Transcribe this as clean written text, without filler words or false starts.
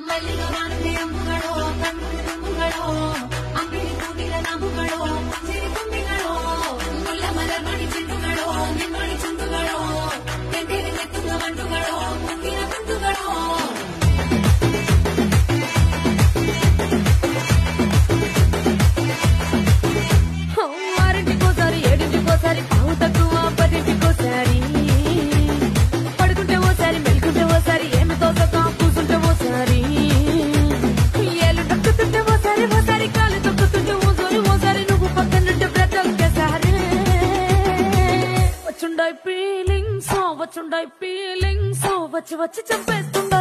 ಮಲ್ಲಿಗೆ ಮಾನವೇ ಅಂಬುಗಳು ಕಣ್ಣು ತುಂಬುಗಳು ಅಂಗಡಿ ಕೂಗಿಲ ನಂಬುಗಳು ಸಿರಿ ತುಂಬಿಗಳು ಮುಲ್ಲ ಮಲ ನೋಡಿ ಚೆಂಡುಗಳು ನಿನ್ನೊಳಿ ಚುಂಡುಗಳು ತೆಂಡೆಗೆ ನೆತ್ತುವ ಮಂಡುಗಳು ಮುಂದಿನ ತುಂಡುಗಳು ఆరింటికోసారి ఏడింటికోసారి పావు తక్కువ పదింటికోసారి పడుకుంటే ఓసారి మెలుకుంటే ఓసారి ఏమి తోసక కూసుంటే ఓసారి ఏళ్ళు తక్కుతుంటే ఓసారి ఓసారి కాలు తక్కుతుంటే ఓసారి నువ్వు పక్కనుంటే బ్రతొక్కసారి వచ్చుండాయి ఫీలింగ్స్ వచ్చి వచ్చి చంపేస్తుండ